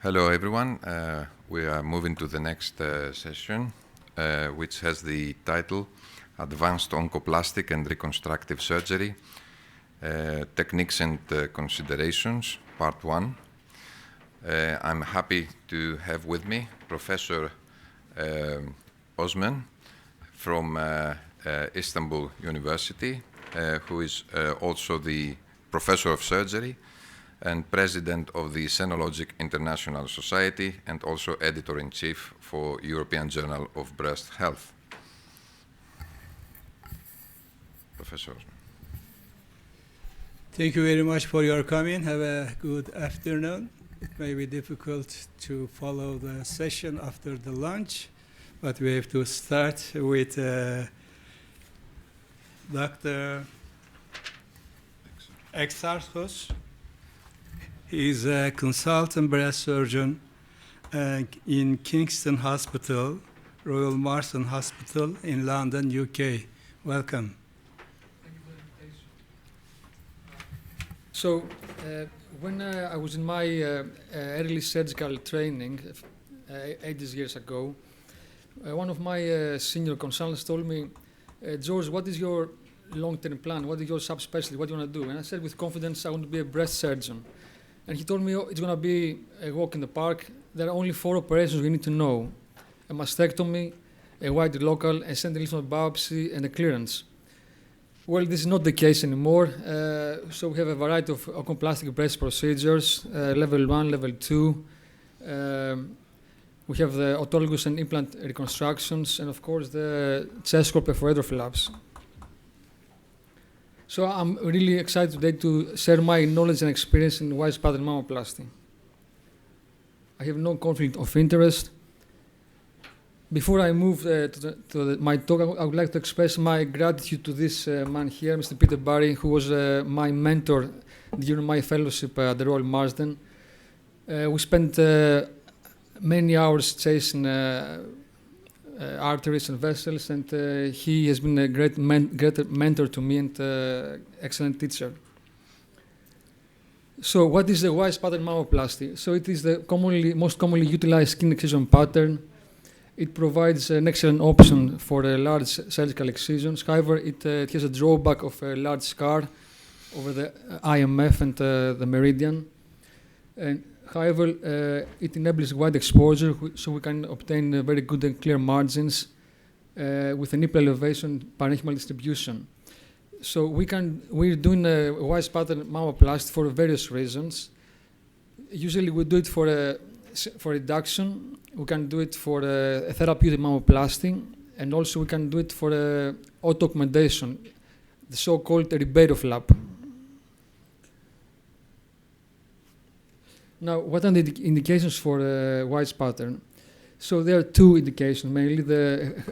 Hello, everyone. We are moving to the next session, which has the title Advanced Oncoplastic and Reconstructive Surgery, Techniques and Considerations, Part 1. I'm happy to have with me Professor Osman from Istanbul University, who is also the Professor of Surgery and President of the Senologic International Society, and also Editor-in-Chief for European Journal of Breast Health. Professor. Thank you very much for your coming. Have a good afternoon. It may be difficult to follow the session after the lunch, but we have to start with Dr. Exarchos. He is a consultant breast surgeon in Kingston Hospital, Royal Marsden Hospital in London, UK. Welcome. Thank you for the invitation. So, when I was in my early surgical training 8 years ago, one of my senior consultants told me, George, what is your long-term plan? What is your subspecialty? What do you want to do? And I said with confidence, I want to be a breast surgeon. And he told me, oh, it's going to be a walk in the park. There are only 4 operations you need to know: a mastectomy, a wide local, a central lymph node biopsy, and a clearance. Well, this is not the case anymore. So we have a variety of oncoplastic breast procedures, level 1, level 2. We have the autologous and implant reconstructions, and of course the chest core perforator flaps. So I'm really excited today to share my knowledge and experience in wise pattern mammoplasty. I have no conflict of interest. Before I move to my talk, I would like to express my gratitude to this man here, Mr. Peter Barry, who was my mentor during my fellowship at the Royal Marsden. We spent many hours chasing arteries and vessels, and he has been a great mentor to me and excellent teacher. So what is the wise pattern mammoplasty? So it is the most commonly utilized skin excision pattern. It provides an excellent option for large surgical excisions. However, it has a drawback of a large scar over the IMF and the meridian. And however, it enables wide exposure, so we can obtain very good and clear margins with a nipple elevation parenchymal distribution. So we're doing a wise pattern mammoplasty for various reasons. Usually we do it for reduction. We can do it for a therapeutic mammoplasty, and also we can do it for auto-augmentation, the so-called Ribeiro flap. Now, what are the indications for a wise pattern? So there are 2 indications, mainly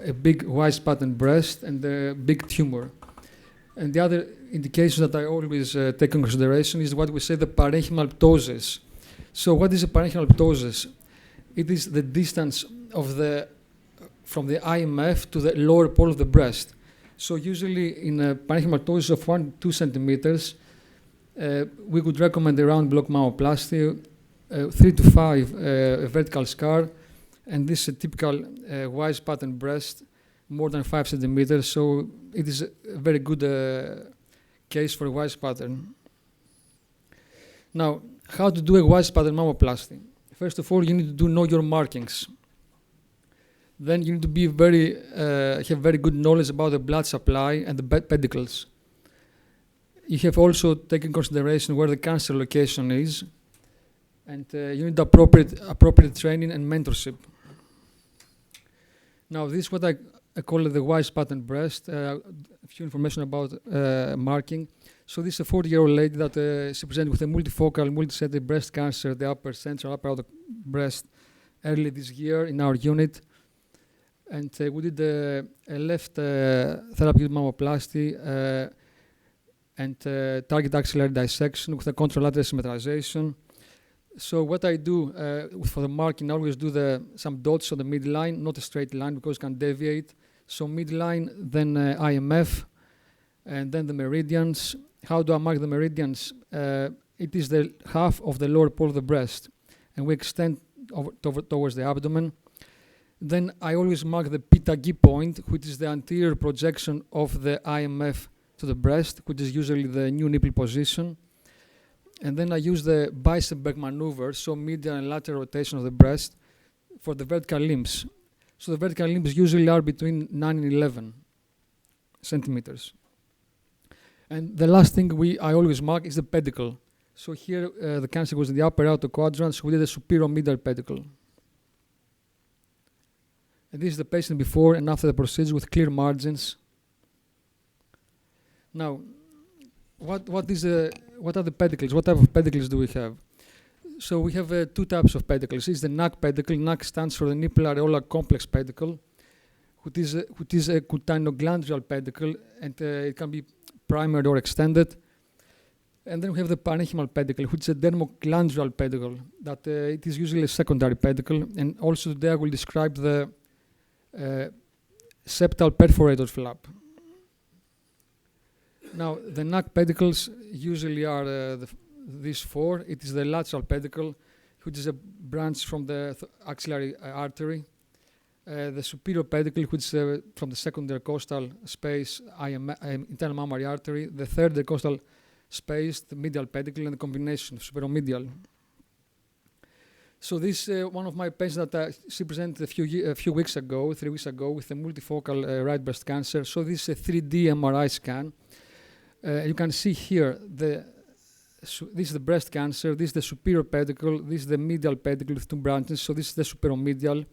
a big wise pattern breast and a big tumor. And the other indication that I always take into consideration is what we say the parenchymal ptosis. So what is a parenchymal ptosis? It is the distance from the IMF to the lower pole of the breast. So usually in a parenchymal ptosis of 1 to 2 centimeters, we would recommend a round block mammoplasty, 3 to 5 a vertical scar, and this is a typical wise pattern breast, more than 5 centimeters. So it is a very good case for a wise pattern. Now, how to do a wise pattern mammoplasty? First of all, you need to know your markings. Then you need to be have very good knowledge about the blood supply and the pedicles. You have also taken consideration where the cancer location is, and you need appropriate training and mentorship. Now, this is what I call the wise pattern breast. A few information about marking. So this is a 40-year-old lady that she presented with a multifocal, multicentric breast cancer, the upper central, upper outer breast, early this year in our unit. And we did a left therapeutic mammoplasty and target axillary dissection with a contralateral symmetrization. So what I do for the marking, I always do some dots on the midline, not a straight line because it can deviate. So midline, then IMF, and then the meridians. How do I mark the meridians? It is the half of the lower pole of the breast. and we extend towards the abdomen. Then I always mark the pita-gi point, which is the anterior projection of the IMF to the breast, which is usually the new nipple position. And then I use the bicep back maneuver, so medial and lateral rotation of the breast, for the vertical limbs. So the vertical limbs usually are between 9 and 11 centimeters. And the last thing I always mark is the pedicle. So here the cancer was in the upper outer quadrant, so we did a superior medial pedicle. And this is the patient before and after the procedure with clear margins. Now, what are the pedicles? What type of pedicles do we have? So we have two types of pedicles. It's the NAC pedicle. NAC stands for the nipple areolar complex pedicle, which is a cutanoglandular pedicle, and it can be primary or extended. And then we have the parenchymal pedicle, which is a dermoglandular pedicle, that it is usually a secondary pedicle. And also today I will describe the septal perforator flap. Now, the NAC pedicles usually are these four. It is the lateral pedicle, which is a branch from the axillary artery. The superior pedicle, which is from the secondary costal space, internal mammary artery. The third costal space, the medial pedicle, and the combination, superomedial. So this one of my patients that she presented a few weeks ago, 3 weeks ago, with a multifocal right breast cancer. So this is a 3D MRI scan. You can see here, this is the breast cancer, this is the superior pedicle, this is the medial pedicle with two branches, so this is the superomedial.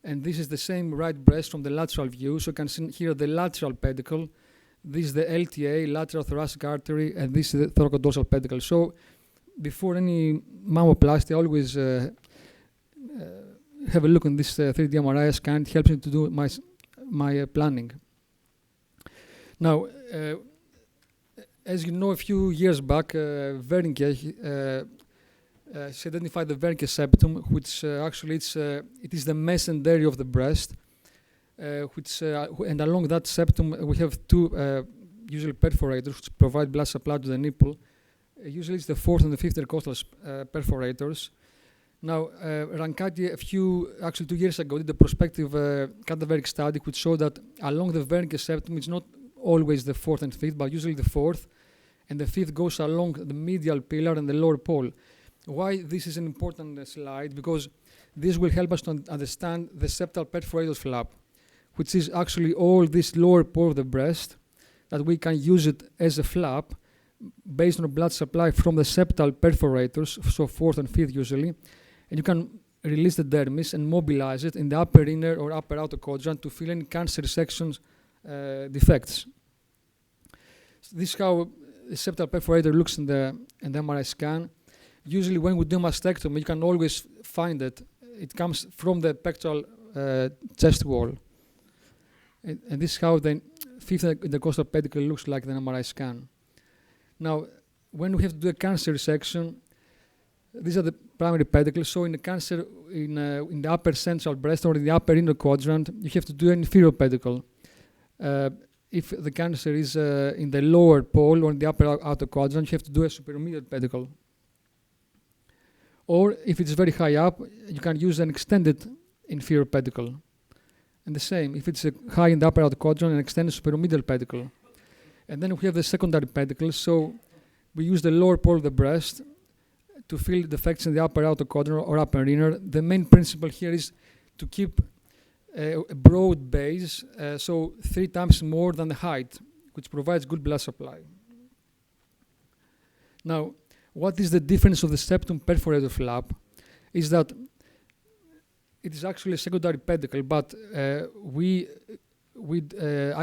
And this is the same right breast from the lateral view, so you can see here the lateral pedicle, this is the LTA, lateral thoracic artery, and this is the thoracodorsal pedicle. So before any mammoplasty, I always have a look on this 3D MRI scan. It helps me to do my planning. Now, as you know, a few years back, Wernicke, she identified the Wernicke septum, which actually it is the mesentery of the breast, and along that septum we have two usually perforators which provide blood supply to the nipple. Usually it's the fourth and the fifth intercostal perforators. Now, Rancati, 2 years ago, did a prospective cadaveric study which showed that along the Wernicke septum, it's not always the fourth and fifth, but usually the fourth, and the fifth goes along the medial pillar and the lower pole. Why this is an important slide? Because this will help us to understand the septal perforator flap, which is actually all this lower pole of the breast, that we can use it as a flap based on a blood supply from the septal perforators, so fourth and fifth usually, and you can release the dermis and mobilize it in the upper inner or upper outer quadrant to fill in cancer sections defects. So this is how the septal perforator looks in the MRI scan. Usually when we do mastectomy, you can always find it. It comes from the pectoral chest wall. And this is how the fifth intercostal pedicle looks like in the MRI scan. Now, when we have to do a cancer resection, these are the primary pedicles. So in the cancer, in the upper central breast or in the upper inner quadrant, you have to do an inferior pedicle. If the cancer is in the lower pole or in the upper outer quadrant, you have to do a superomedial pedicle. Or if it's very high up, you can use an extended inferior pedicle. And the same, if it's high in the upper outer quadrant, an extended superomedial pedicle. And then we have the secondary pedicles. So we use the lower pole of the breast to fill defects in the upper outer quadrant or upper inner. The main principle here is to keep a broad base, so 3 times more than the height, which provides good blood supply. Now, what is the difference of the septum perforator flap? Is that it is actually a secondary pedicle, but I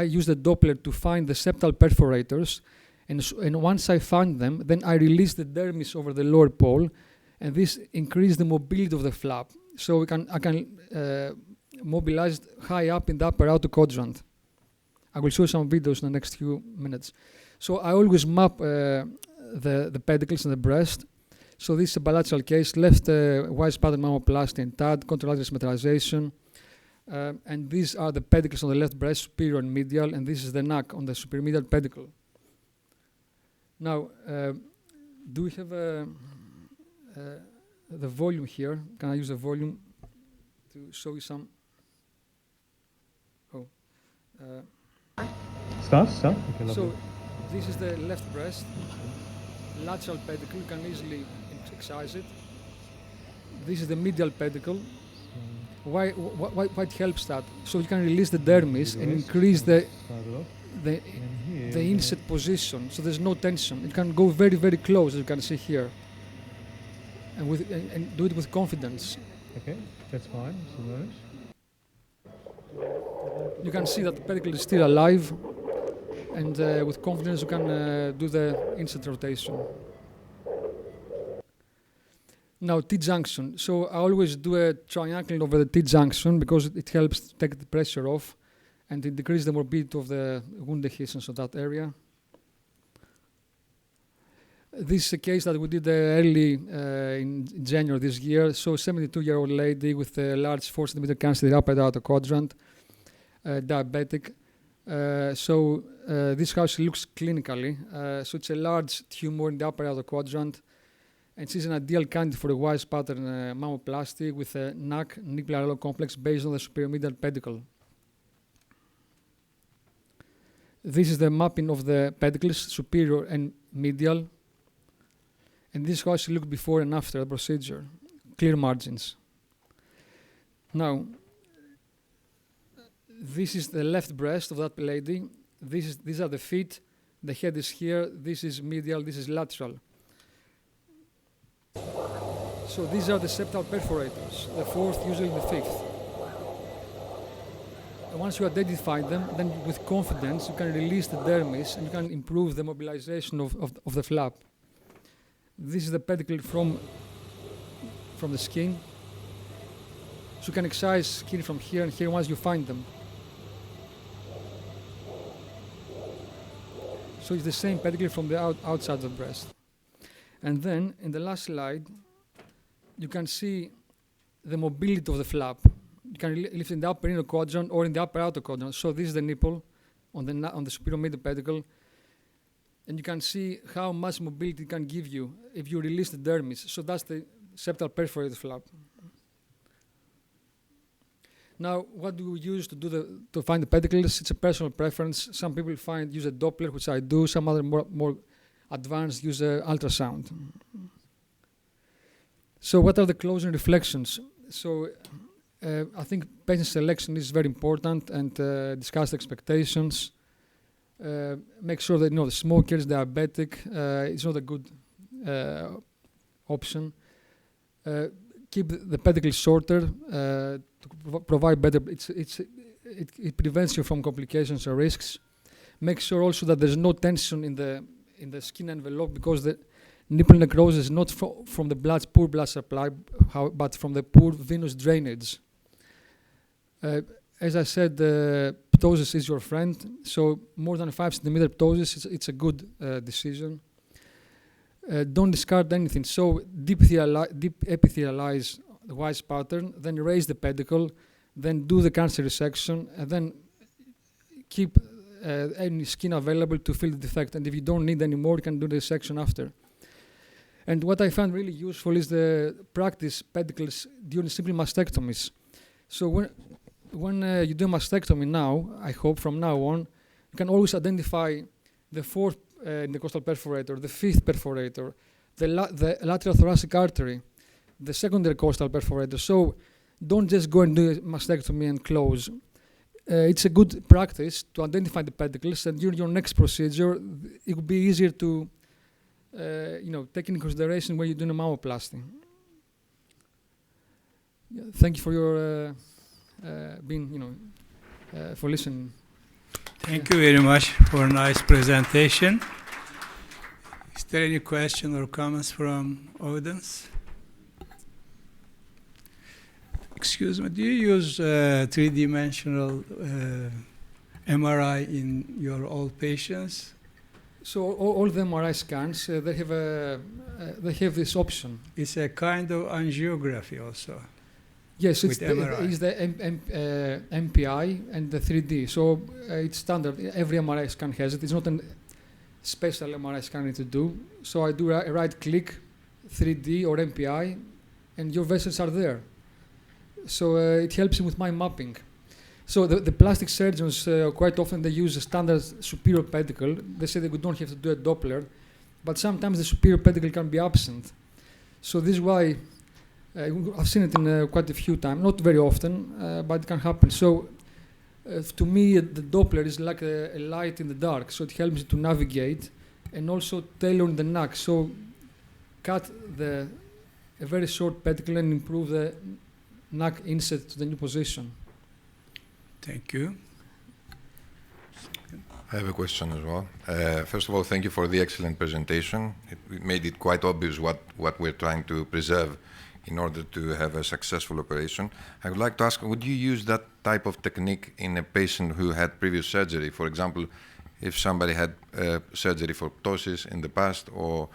use the Doppler to find the septal perforators, and once I find them, then I release the dermis over the lower pole, and this increases the mobility of the flap. So I can mobilize high up in the upper outer quadrant. I will show you some videos in the next few minutes. So I always map the pedicles in the breast. So this is a bilateral case, left wide pattern mammoplasty and TAD, contralateral symmetrization. And these are the pedicles on the left breast, superior and medial, and this is the NAC on the superomedial pedicle. Now, do we have the volume here. Can I use the volume to show you some? Oh. Start. Okay, lovely. So this is the left breast, lateral pedicle. You can easily excise it. This is the medial pedicle. Why it helps that? So you can release the dermis and increase the inset position. So there's no tension. It can go very, very close, as you can see here, and do it with confidence. Okay, that's fine. So nice. You can see that the pedicle is still alive, and with confidence you can do the inset rotation. Now T-junction. So I always do a triangle over the T-junction because it helps take the pressure off and it decreases the morbidity of the wound adhesions of that area. This is a case that we did early in January this year. So 72-year-old lady with a large 4 cm cancer in the upper outer quadrant, diabetic. This is how she looks clinically. So it's a large tumor in the upper outer quadrant. And she's an ideal candidate for a wise pattern mammoplasty with a NAC, nuclear complex, based on the superior medial pedicle. This is the mapping of the pedicles, superior and medial. And this is how she looked before and after the procedure. Clear margins. Now, this is the left breast of that lady. These are the feet. The head is here. This is medial. This is lateral. So these are the septal perforators, the fourth, usually the fifth. And once you identify them, then with confidence you can release the dermis and you can improve the mobilization of the flap. This is the pedicle from the skin. So you can excise skin from here and here once you find them. So it's the same pedicle from the outside of the breast. And then in the last slide, you can see the mobility of the flap. You can lift in the upper inner quadrant or in the upper outer quadrant. So this is the nipple on the superior medial pedicle. And you can see how much mobility it can give you if you release the dermis. So that's the septal perforated flap. Now, what do we use to find the pedicles? It's a personal preference. Some people use a Doppler, which I do. Some other more advanced use ultrasound. So what are the closing reflections? So I think patient selection is very important and discuss the expectations. Make sure that the smoker is diabetic. It's not a good option. Keep the pedicle shorter to provide better. It prevents you from complications or risks. Make sure also that there's no tension in the skin envelope because the nipple necrosis is not from the poor blood supply, but from the poor venous drainage. As I said, ptosis is your friend, so more than 5 cm ptosis, it's a good decision. Don't discard anything. So deep epithelialize the wise pattern, then raise the pedicle, then do the cancer resection, and then keep any skin available to fill the defect. And if you don't need any more, you can do the resection after. And what I found really useful is the practice pedicles during simple mastectomies. So when you do a mastectomy now, I hope from now on, you can always identify the fourth intercostal perforator, the fifth perforator, the lateral thoracic artery, the second intercostal perforator. So don't just go and do a mastectomy and close. It's a good practice to identify the pedicles, and during your next procedure, it will be easier to take into consideration when you're doing a mammoplasty. Thank you for your for listening. Thank you very much for a nice presentation. Is there any question or comments from audience? Excuse me, do you use three-dimensional MRI in your old patients? So all the MRI scans, they have this option. It's a kind of angiography also. Yes, it's the MPI and the 3D. So it's standard. Every MRI scan has it. It's not a special MRI scan to do. So I do a right-click, 3D or MPI, and your vessels are there. So it helps me with my mapping. So the plastic surgeons, quite often they use a standard superior pedicle. They say that we don't have to do a Doppler, but sometimes the superior pedicle can be absent. So this is why I've seen it in quite a few times, not very often, but it can happen. So to me, the Doppler is like a light in the dark, so it helps me to navigate and also tailor the neck. So cut a very short pedicle and improve the neck inset to the new position. Thank you. I have a question as well. First of all, thank you for the excellent presentation. It made it quite obvious what we're trying to preserve in order to have a successful operation. I would like to ask, would you use that type of technique in a patient who had previous surgery? For example, if somebody had surgery for ptosis in the past or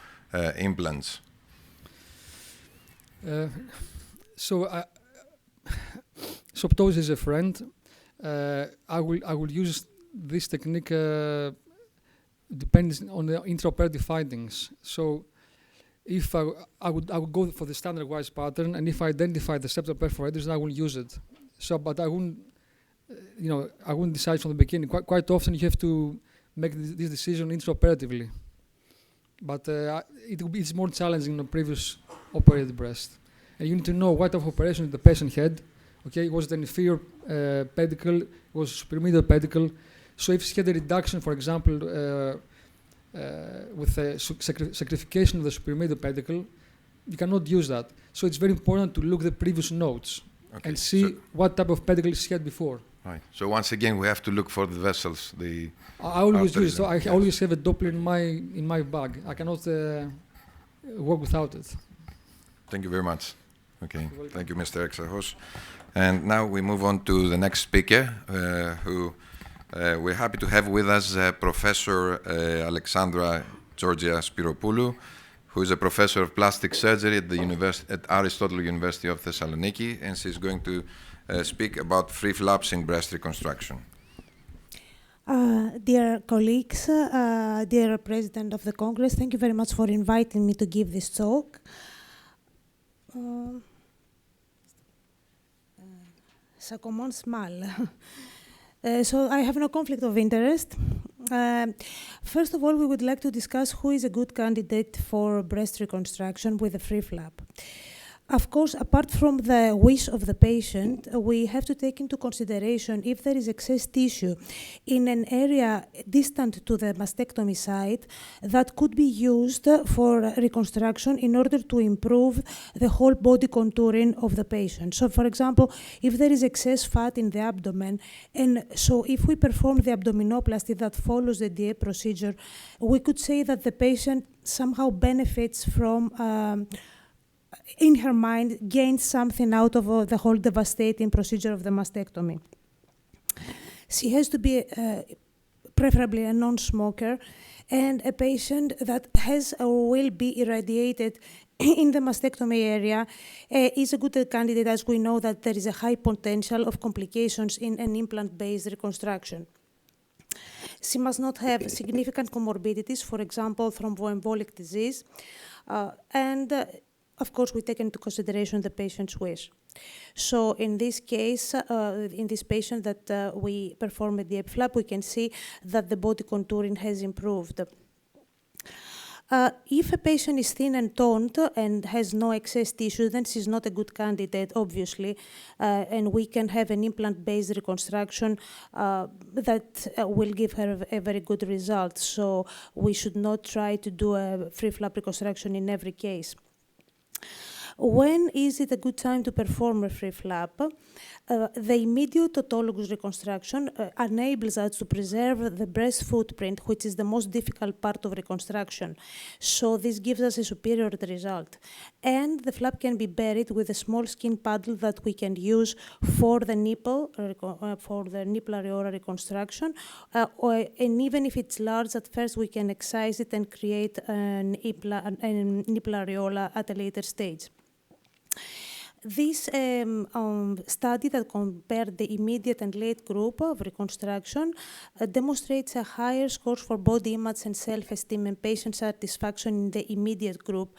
implants? So ptosis is a friend. I will use this technique depends on the intraoperative findings. So if I would go for the standardized pattern, and if I identify the septal perforators, I will use it. So, but I wouldn't, I wouldn't decide from the beginning. Quite often you have to make this decision intraoperatively. But it's more challenging in the previous operated breast. And you need to know what type of operation the patient had. Okay, was it an inferior pedicle? Was it superior pedicle? So if she had a reduction, for example, with a sacrification of the superior pedicle, you cannot use that. So it's very important to look at the previous notes and see what type of pedicle she had before. Right. So once again, we have to look for the vessels. I always use it. So I always have a Doppler in my bag. I cannot work without it. Thank you very much. Okay. Thank you, Mr. Exarchos. And now we move on to the next speaker, who we're happy to have with us Professor Alexandra Georgia Spiropoulou, who is a professor of plastic surgery at Aristotle University of Thessaloniki, and she's going to speak about free flaps in breast reconstruction. Dear colleagues, dear President of the Congress, thank you very much for inviting me to give this talk. Ça commence mal. So I have no conflict of interest. First of all, we would like to discuss who is a good candidate for breast reconstruction with a free flap. Of course, apart from the wish of the patient, we have to take into consideration if there is excess tissue in an area distant to the mastectomy site that could be used for reconstruction in order to improve the whole body contouring of the patient. So, for example, if there is excess fat in the abdomen, and so if we perform the abdominoplasty that follows the DA procedure, we could say that the patient somehow benefits from in her mind, gains something out of the whole devastating procedure of the mastectomy. She has to be preferably a non-smoker and a patient that has or will be irradiated in the mastectomy area is a good candidate, as we know that there is a high potential of complications in an implant-based reconstruction. She must not have significant comorbidities, for example, thromboembolic disease, of course, we take into consideration the patient's wish. So in this case, in this patient that we perform a DA flap, we can see that the body contouring has improved. If a patient is thin and toned and has no excess tissue, then she's not a good candidate, obviously, and we can have an implant-based reconstruction that will give her a very good result. So we should not try to do a free flap reconstruction in every case. When is it a good time to perform a free flap? The immediate autologous reconstruction enables us to preserve the breast footprint, which is the most difficult part of reconstruction. So this gives us a superior result. And the flap can be buried with a small skin paddle that we can use for the nipple areola reconstruction. And even if it's large, at first we can excise it and create a nipple areola at a later stage. This study that compared the immediate and late group of reconstruction demonstrates a higher scores for body image and self-esteem and patient satisfaction in the immediate group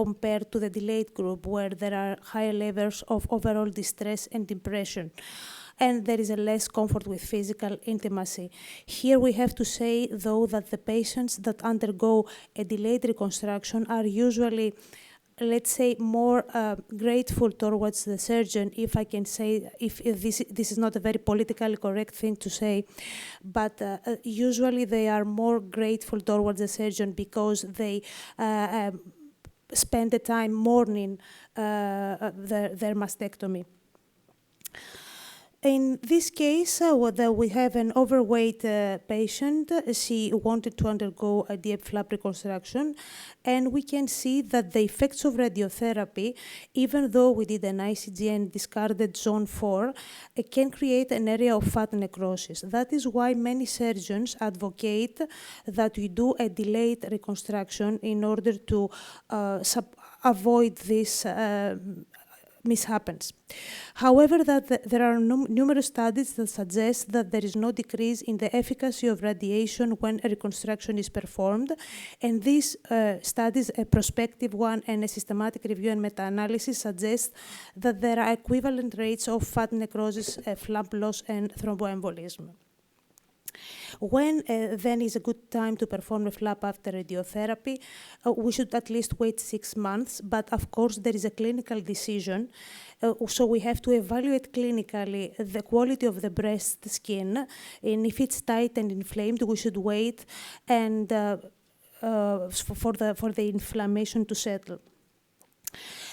compared to the delayed group, where there are higher levels of overall distress and depression, and there is a less comfort with physical intimacy. Here we have to say, though, that the patients that undergo a delayed reconstruction are usually, let's say, more grateful towards the surgeon, if I can say, if this is not a very politically correct thing to say, but usually they are more grateful towards the surgeon because they spend the time mourning their mastectomy. In this case, we have an overweight patient. She wanted to undergo a DF flap reconstruction, and we can see that the effects of radiotherapy, even though we did an ICG and discarded zone 4, it can create an area of fat necrosis. That is why many surgeons advocate that we do a delayed reconstruction in order to avoid this mishaps. However, there are numerous studies that suggest that there is no decrease in the efficacy of radiation when a reconstruction is performed, and these studies, a prospective one and a systematic review and meta-analysis, suggest that there are equivalent rates of fat necrosis, flap loss, and thromboembolism. When then is a good time to perform a flap after radiotherapy? We should at least wait 6 months, but of course there is a clinical decision. So we have to evaluate clinically the quality of the breast skin, and if it's tight and inflamed, we should wait and for the inflammation to settle.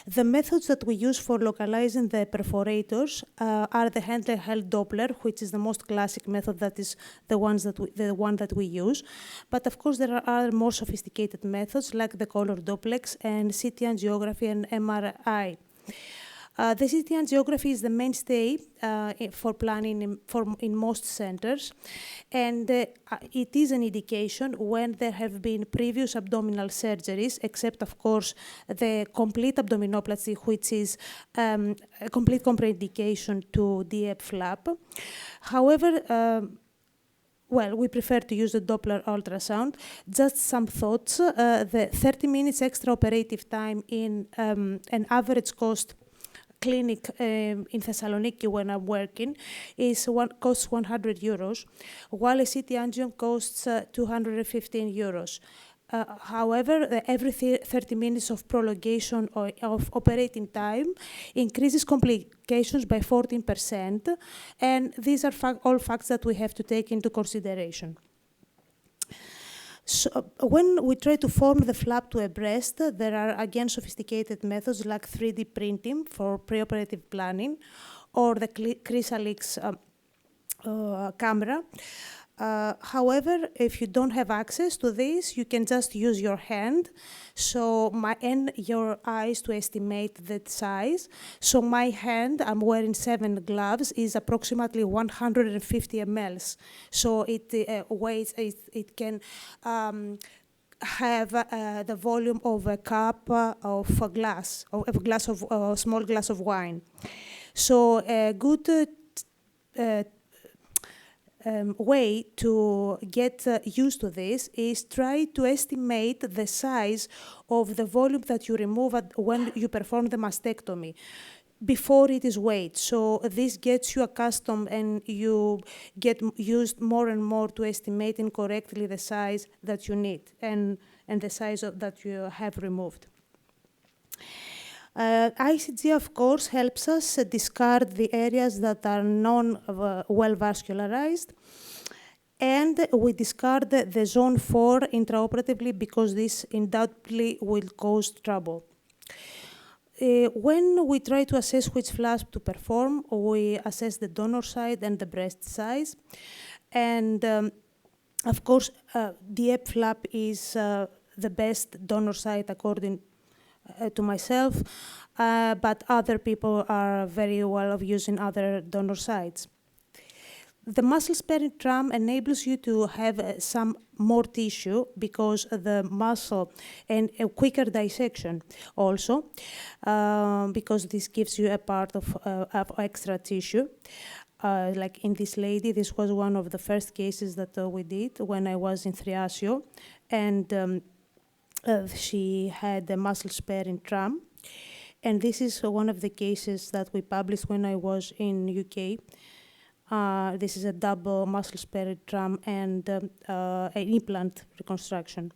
The methods that we use for localizing the perforators are the handheld Doppler, which is the most classic method, that is the one that we use. But of course, there are other more sophisticated methods like the color duplex and CT angiography and MRI. The CT angiography is the mainstay for planning in most centers, and it is an indication when there have been previous abdominal surgeries, except, of course, the complete abdominoplasty, which is a complete contraindication to DF flap. However, well, we prefer to use the Doppler ultrasound. Just some thoughts. The 30 minutes extra operative time in an average cost clinic in Thessaloniki, when I'm working, costs 100 euros, while a CT angio costs 215 euros. However, every 30 minutes of prolongation of operating time increases complications by 14%, and these are all facts that we have to take into consideration. So when we try to form the flap to a breast, there are again sophisticated methods like 3D printing for preoperative planning, or the Chrysalix camera. However, if you don't have access to this, you can just use your hand and your eyes to estimate the size. So my hand, I'm wearing 7 gloves, is approximately 150 ml. So it weighs, it can have the volume of a cup of a glass, of a small glass of wine. So a good way to get used to this is try to estimate the size of the volume that you remove when you perform the mastectomy before it is weighed. So this gets you accustomed, and you get used more and more to estimating correctly the size that you need and the size that you have removed. ICG, of course, helps us discard the areas that are non-well vascularized, and we discard the zone 4 intraoperatively because this undoubtedly will cause trouble. When we try to assess which flap to perform, we assess the donor side and the breast size, and of course, DF flap is the best donor side according to myself, but other people are very well of using other donor sites. The muscle-sparing tram enables you to have some more tissue because the muscle, and a quicker dissection also, because this gives you a part of extra tissue. Like in this lady, this was one of the first cases that we did when I was in Thriasio, and she had a muscle sparing tram. And this is one of the cases that we published when I was in UK. This is a double muscle sparing tram and an implant reconstruction.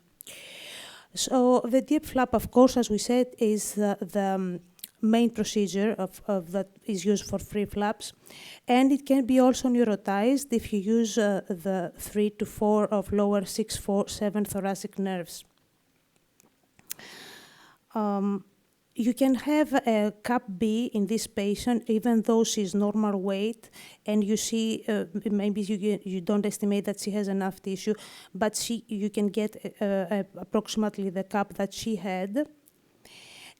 So the DIEP flap, of course, as we said, is the main procedure that is used for free flaps. And it can be also neurotized if you use the 3 to 4 of lower 6, 4, 7 thoracic nerves. You can have a cap B in this patient, even though she's normal weight, and you see maybe you don't estimate that she has enough tissue, but you can get approximately the cap that she had.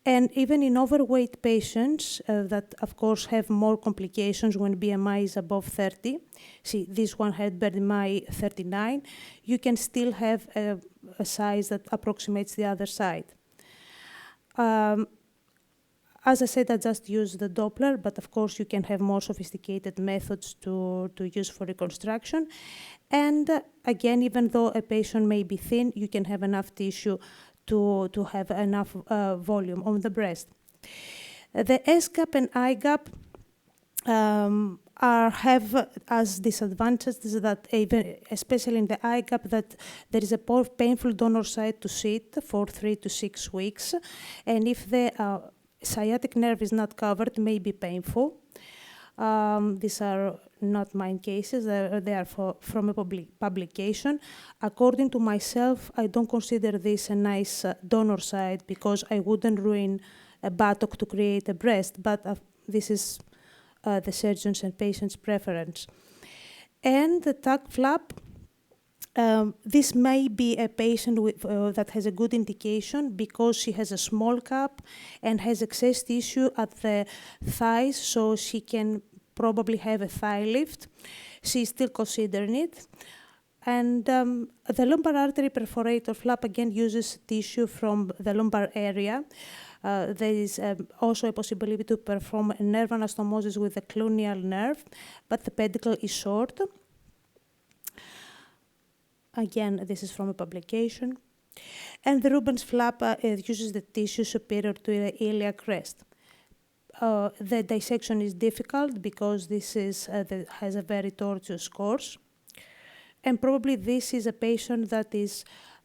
And even in overweight patients that, of course, have more complications when BMI is above 30, see, this one had BMI 39, you can still have a size that approximates the other side. As I said, I just use the Doppler, but of course you can have more sophisticated methods to use for reconstruction. And again, even though a patient may be thin, you can have enough tissue to have enough volume on the breast. The S-gap and I-gap have as disadvantages that even, especially in the I-gap, that there is a painful donor side to sit for 3 to 6 weeks. And if the sciatic nerve is not covered, it may be painful. These are not mine cases, they are from a publication. According to myself, I don't consider this a nice donor side because I wouldn't ruin a buttock to create a breast, but this is the surgeon's and patient's preference. And the tuck flap, this may be a patient with, that has a good indication because she has a small cap and has excess tissue at the thighs, so she can probably have a thigh lift. She's still considering it. And the lumbar artery perforator flap again uses tissue from the lumbar area. There is also a possibility to perform a nerve anastomosis with the cluneal nerve, but the pedicle is short. Again, this is from a publication. And the Rubens flap uses the tissue superior to the iliac crest. The dissection is difficult because this has a very tortuous course. And probably this is a patient that is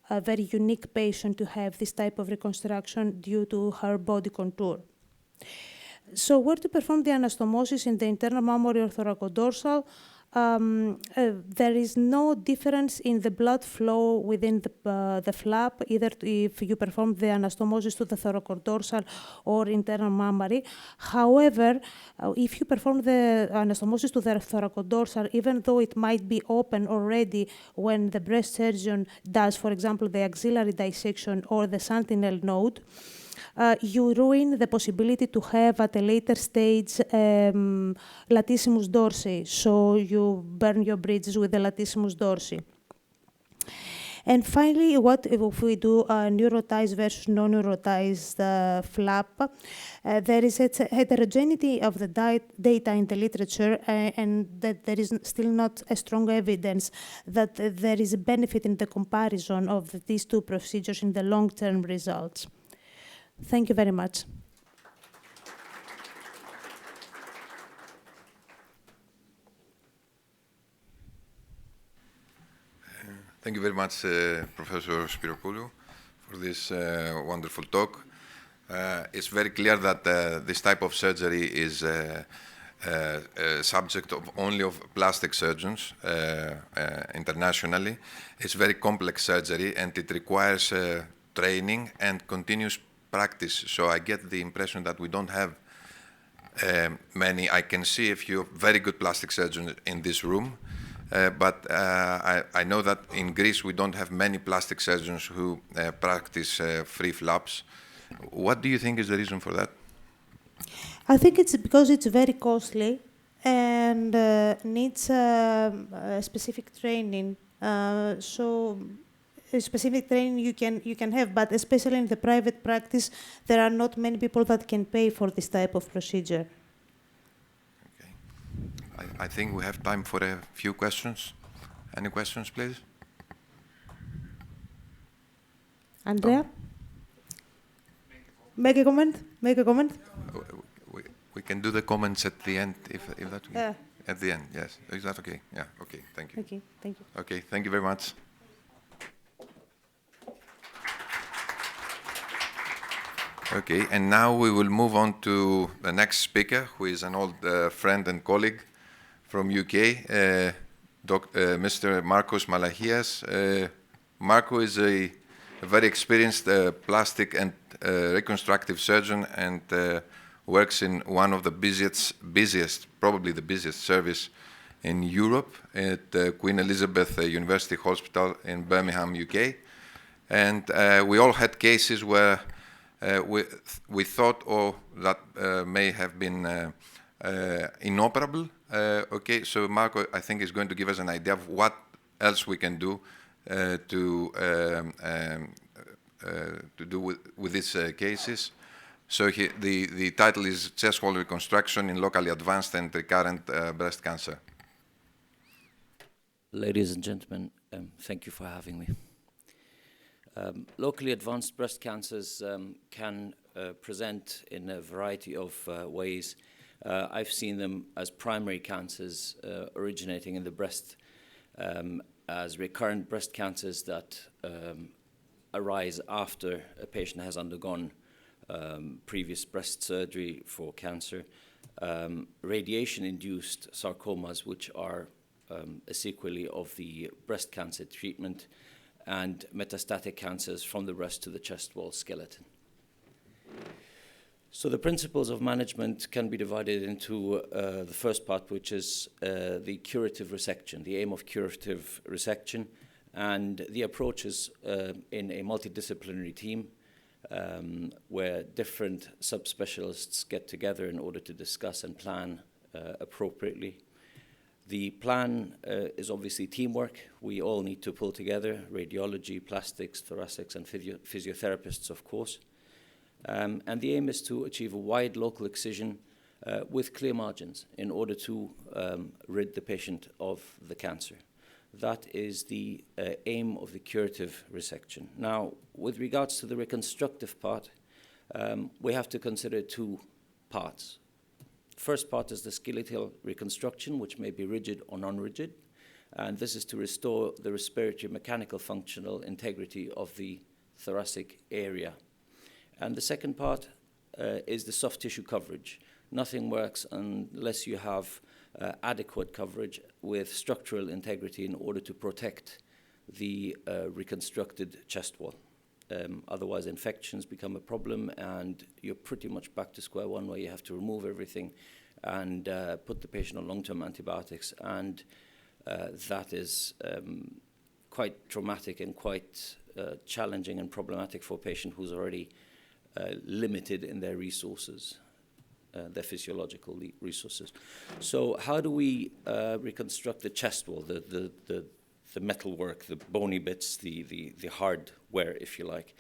a very unique patient to have this type of reconstruction due to her body contour. So where to perform the anastomosis in the internal mammary or thoracodorsal? There is no difference in the blood flow within the flap, either if you perform the anastomosis to the thoracodorsal or internal mammary. However, if you perform the anastomosis to the thoracodorsal, even though it might be open already when the breast surgeon does, for example, the axillary dissection or the sentinel node, you ruin the possibility to have at a later stage latissimus dorsi, so you burn your bridges with the latissimus dorsi. And finally, what if we do a neurotized versus non-neurotized flap? There is a heterogeneity of the data in the literature, and that there is still not a strong evidence that there is a benefit in the comparison of these two procedures in the long-term results. Thank you very much. Thank you very much, Professor Spiropoulou, for this wonderful talk. It's very clear that this type of surgery is a subject of only of plastic surgeons internationally. It's very complex surgery, and it requires training and continuous practice. So I get the impression that we don't have many. I can see a few very good plastic surgeons in this room, but I know that in Greece we don't have many plastic surgeons who practice free flaps. What do you think is the reason for that? I think it's because it's very costly and needs specific training. Specific training you can have, but especially in the private practice, there are not many people that can pay for this type of procedure. Okay. I think we have time for a few questions. Any questions, please? Andrea? make a comment? Make a comment? We can do the comments at the end, if that's okay. At the end, yes. Is that okay? Yeah, okay, thank you. Okay, thank you. Okay, thank you very much. Okay, and now we will move on to the next speaker, who is an old friend and colleague from UK, Mr. Marcos Malachias. Marco is a very experienced plastic and reconstructive surgeon, and works in one of the busiest, probably the busiest service in Europe at Queen Elizabeth University Hospital in Birmingham, UK. And we all had cases where we thought that may have been inoperable. Okay, so Marco, I think, is going to give us an idea of what else we can do to do with these cases. So the title is Chest Wall Reconstruction in Locally Advanced and Recurrent Breast Cancer. Ladies and gentlemen, thank you for having me. Locally advanced breast cancers can present in a variety of ways. I've seen them as primary cancers originating in the breast, as recurrent breast cancers that arise after a patient has undergone previous breast surgery for cancer, radiation-induced sarcomas, which are a sequelae of the breast cancer treatment, and metastatic cancers from the breast to the chest wall skeleton. So the principles of management can be divided into the first part, which is the curative resection, the aim of curative resection, and the approach is in a multidisciplinary team where different subspecialists get together in order to discuss and plan appropriately. The plan is obviously teamwork. We all need to pull together, radiology, plastics, thoracics, and physiotherapists, of course. And the aim is to achieve a wide local excision with clear margins in order to rid the patient of the cancer. That is the aim of the curative resection. Now, with regards to the reconstructive part, we have to consider two parts. First part is the skeletal reconstruction, which may be rigid or non-rigid, and this is to restore the respiratory mechanical functional integrity of the thoracic area. And the second part is the soft tissue coverage. Nothing works unless you have adequate coverage with structural integrity in order to protect the reconstructed chest wall. Otherwise, infections become a problem, and you're pretty much back to square one, where you have to remove everything and put the patient on long-term antibiotics. And that is quite traumatic and quite challenging and problematic for a patient who's already limited in their resources, their physiological resources. So how do we reconstruct the chest wall, the metalwork, the bony bits, the hardware, if you like?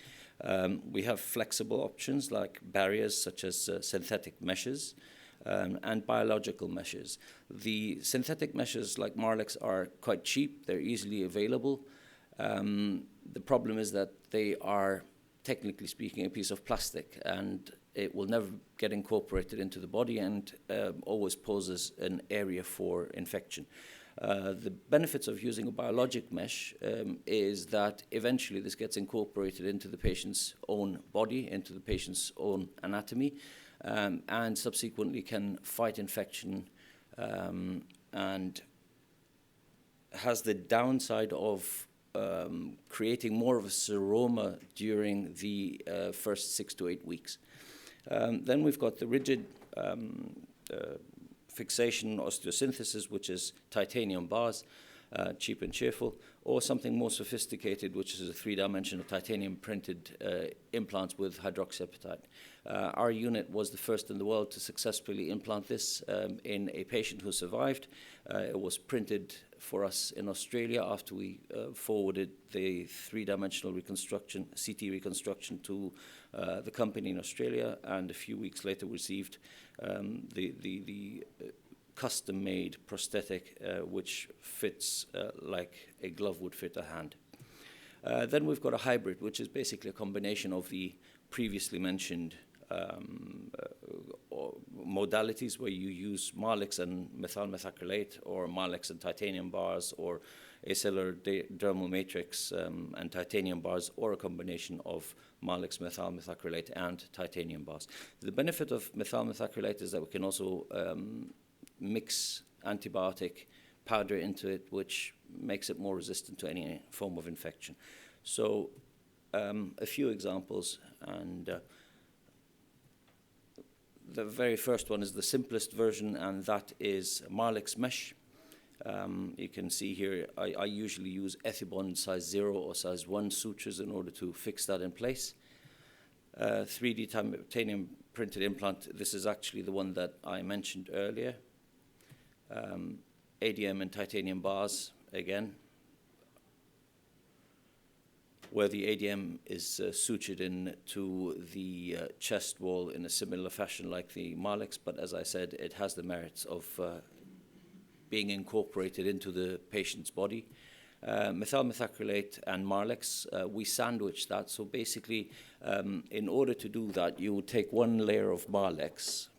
We have flexible options like barriers such as synthetic meshes and biological meshes. The synthetic meshes like Marlex are quite cheap. They're easily available. The problem is that they are, technically speaking, a piece of plastic, and it will never get incorporated into the body and always poses an area for infection. The benefits of using a biologic mesh is that eventually this gets incorporated into the patient's own body, into the patient's own anatomy, and subsequently can fight infection and has the downside of creating more of a seroma during the first 6 to 8 weeks. Then we've got the rigid fixation osteosynthesis, which is titanium bars, cheap and cheerful, or something more sophisticated, which is a 3-dimensional titanium printed implants with hydroxyapatite. Our unit was the first in the world to successfully implant this in a patient who survived. It was printed for us in Australia after we forwarded the 3-dimensional reconstruction, CT reconstruction, to the company in Australia, and a few weeks later received the custom-made prosthetic, which fits like a glove would fit a hand. Then we've got a hybrid, which is basically a combination of the previously mentioned modalities where you use Marlix and methyl methacrylate, or Marlix and titanium bars, or acellular dermal matrix and titanium bars, or a combination of Marlix, methyl methacrylate, and titanium bars. The benefit of methyl methacrylate is that we can also mix antibiotic powder into it, which makes it more resistant to any form of infection. So a few examples, and the very first one is the simplest version, and that is Marlix mesh. You can see here I usually use Ethibond size 0 or size 1 sutures in order to fix that in place. 3D titanium printed implant, this is actually the one that I mentioned earlier. ADM and titanium bars again, where the ADM is sutured into the chest wall in a similar fashion like the Marlix, but as I said, it has the merits of being incorporated into the patient's body. Methyl methacrylate and Marlix, we sandwich that. So basically, in order to do that, you would take one layer of Marlix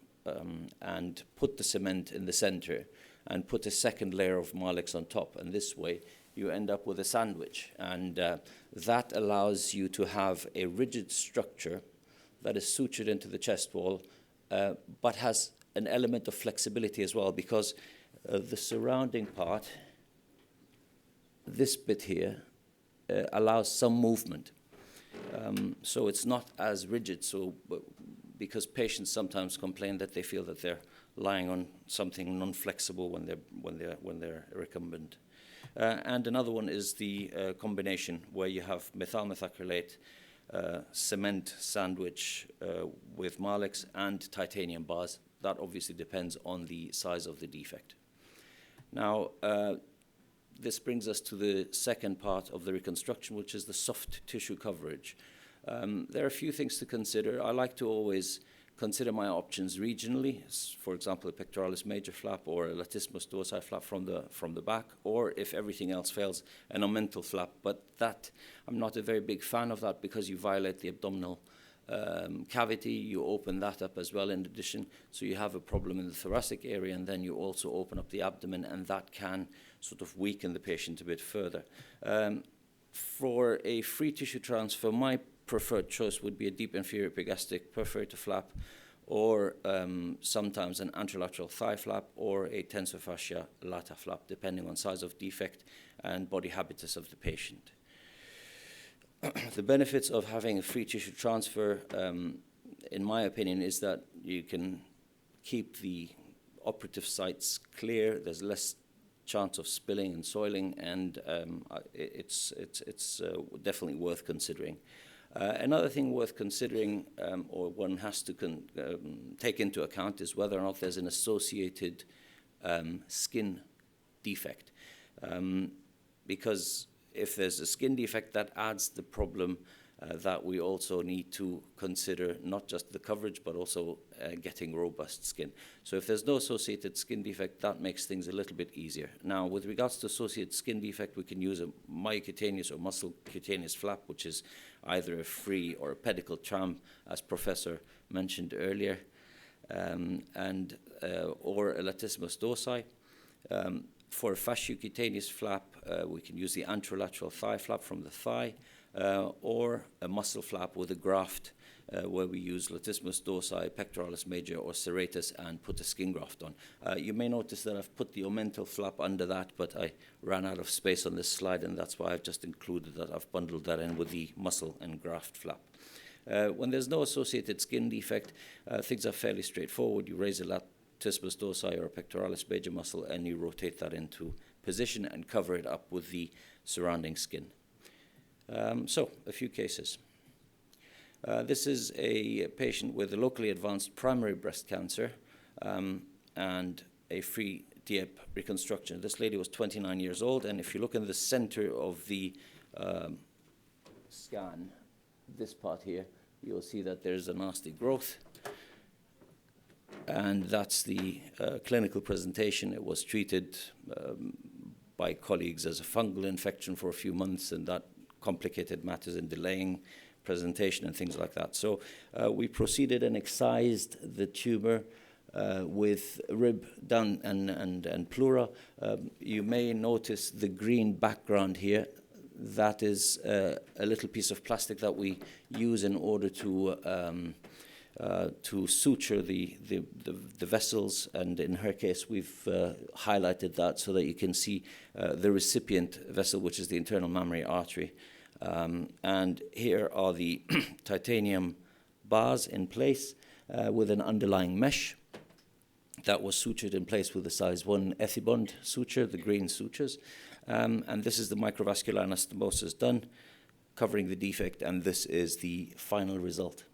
and put the cement in the center, and put a second layer of Marlix on top, and this way you end up with a sandwich, and that allows you to have a rigid structure that is sutured into the chest wall, but has an element of flexibility as well, because the surrounding part, this bit here, allows some movement. So it's not as rigid, because patients sometimes complain that they feel that they're lying on something non-flexible when they're recumbent. And another one is the combination where you have methyl methacrylate, cement sandwich with Marlix, and titanium bars. That obviously depends on the size of the defect. Now, this brings us to the second part of the reconstruction, which is the soft tissue coverage. There are a few things to consider. I like to always consider my options regionally, for example, a pectoralis major flap or a latissimus dorsi flap from the back, or if everything else fails, an omental flap. But that, I'm not a very big fan of that, because you violate the abdominal cavity, you open that up as well in addition, so you have a problem in the thoracic area, and then you also open up the abdomen, and that can sort of weaken the patient a bit further. For a free tissue transfer, my preferred choice would be a deep inferior epigastric perforator flap, or sometimes an anterolateral thigh flap, or a tensor fascia lata flap, depending on size of defect and body habitus of the patient. The benefits of having a free tissue transfer, in my opinion, is that you can keep the operative sites clear. There's less chance of spilling and soiling, and it's definitely worth considering. Another thing worth considering, or one has to take into account, is whether or not there's an associated skin defect. Because if there's a skin defect, that adds the problem that we also need to consider, not just the coverage, but also getting robust skin. So if there's no associated skin defect, that makes things a little bit easier. Now, with regards to associated skin defect, we can use a myocutaneous or muscle cutaneous flap, which is either a free or a pedicle tram, as Professor mentioned earlier, or a latissimus dorsi. For a fasciocutaneous flap, we can use the anterolateral thigh flap from the thigh, or a muscle flap with a graft, where we use latissimus dorsi, pectoralis major, or serratus, and put a skin graft on. You may notice that I've put the omental flap under that, but I ran out of space on this slide, and that's why I've just included that. I've bundled that in with the muscle and graft flap. When there's no associated skin defect, things are fairly straightforward. You raise a latissimus dorsi or a pectoralis major muscle, and you rotate that into position and cover it up with the surrounding skin. So, a few cases. This is a patient with a locally advanced primary breast cancer and a free DIEP reconstruction. This lady was 29 years old, and if you look in the center of the scan, this part here, you'll see that there's a nasty growth. And that's the clinical presentation. It was treated by colleagues as a fungal infection for a few months, and that complicated matters in delaying presentation and things like that. So we proceeded and excised the tumor with rib down and pleura. You may notice the green background here. That is a little piece of plastic that we use in order to suture the vessels, and in her case we've highlighted that so that you can see the recipient vessel, which is the internal mammary artery. And here are the titanium bars in place with an underlying mesh that was sutured in place with a size 1 Ethibond suture, the green sutures. And this is the microvascular anastomosis done, covering the defect, and this is the final result.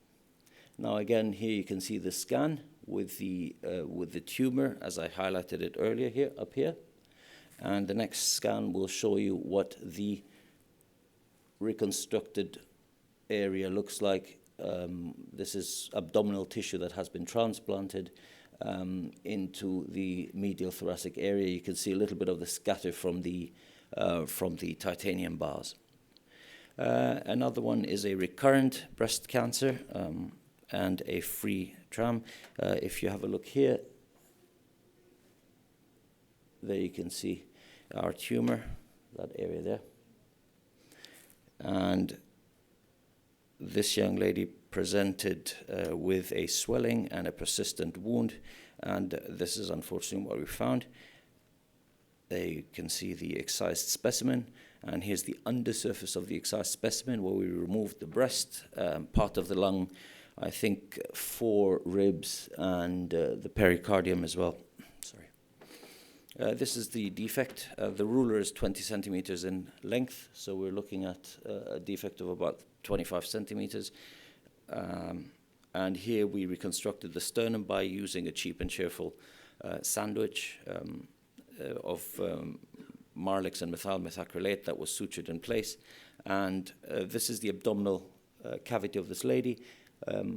Now again, here you can see the scan with the tumor, as I highlighted it earlier here, up here. And the next scan will show you what the reconstructed area looks like. This is abdominal tissue that has been transplanted into the medial thoracic area. You can see a little bit of the scatter from the titanium bars. Another one is a recurrent breast cancer and a free tram. If you have a look here, there you can see our tumor, that area there. And this young lady presented with a swelling and a persistent wound, and this is unfortunately what we found. There you can see the excised specimen, and here's the undersurface of the excised specimen where we removed the breast, part of the lung, I think 4 ribs, and the pericardium as well. Sorry. This is the defect. The ruler is 20 centimeters in length, so we're looking at a defect of about 25 centimeters. And here we reconstructed the sternum by using a cheap and cheerful sandwich of Marlix and methyl methacrylate that was sutured in place. And this is the abdominal cavity of this lady.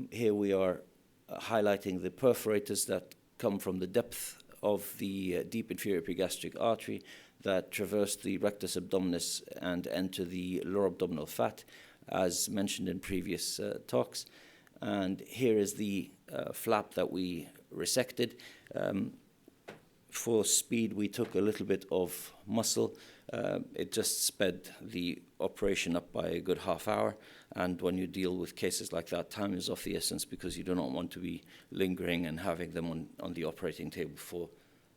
Here we are highlighting the perforators that come from the depth of the deep inferior epigastric artery that traverse the rectus abdominis and enter the lower abdominal fat, as mentioned in previous talks. And here is the flap that we resected. For speed, we took a little bit of muscle. It just sped the operation up by a good half hour. And when you deal with cases like that, time is of the essence because you do not want to be lingering and having them on the operating table for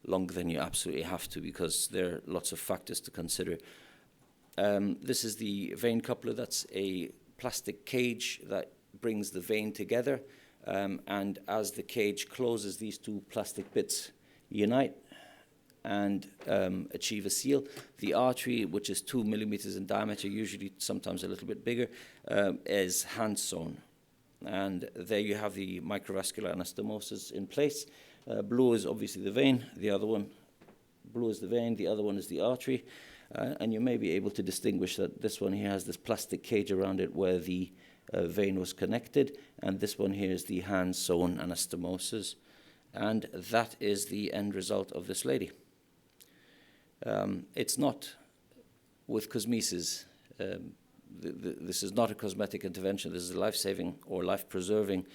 longer than you absolutely have to, because there are lots of factors to consider. This is the vein coupler. That's a plastic cage that brings the vein together. And as the cage closes, these two plastic bits unite and achieve a seal. The artery, which is 2 millimeters in diameter, usually sometimes a little bit bigger, is hand sewn. And there you have the microvascular anastomosis in place. Blue is obviously the vein, the other one, blue is the vein, the other one is the artery. And you may be able to distinguish that this one here has this plastic cage around it where the vein was connected, and this one here is the hand sewn anastomosis. And that is the end result of this lady. It's not with cosmesis. This is not a cosmetic intervention. This is a life-saving or life-preserving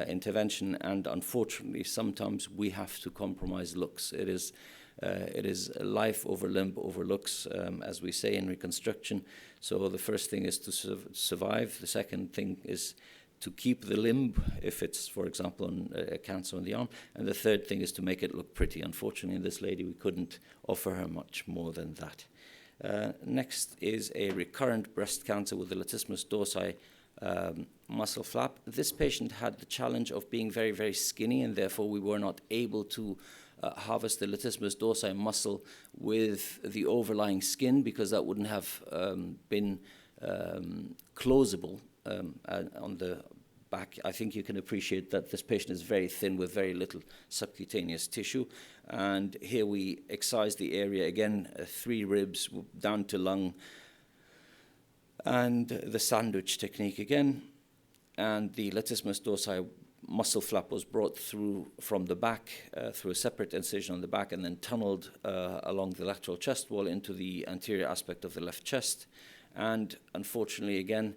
intervention, and unfortunately, sometimes we have to compromise looks. It is life over limb over looks, as we say in reconstruction. So the first thing is to survive. The second thing is to keep the limb, if it's, for example, a cancer on the arm. And the third thing is to make it look pretty. Unfortunately, in this lady, we couldn't offer her much more than that. Next is a recurrent breast cancer with the latissimus dorsi muscle flap. This patient had the challenge of being very, very skinny, and therefore we were not able to harvest the latissimus dorsi muscle with the overlying skin, because that wouldn't have been closable on the back. I think you can appreciate that this patient is very thin with very little subcutaneous tissue. And here we excise the area again, 3 ribs down to lung, and the sandwich technique again. And the latissimus dorsi muscle flap was brought through from the back, through a separate incision on the back, and then tunneled along the lateral chest wall into the anterior aspect of the left chest. And unfortunately, again,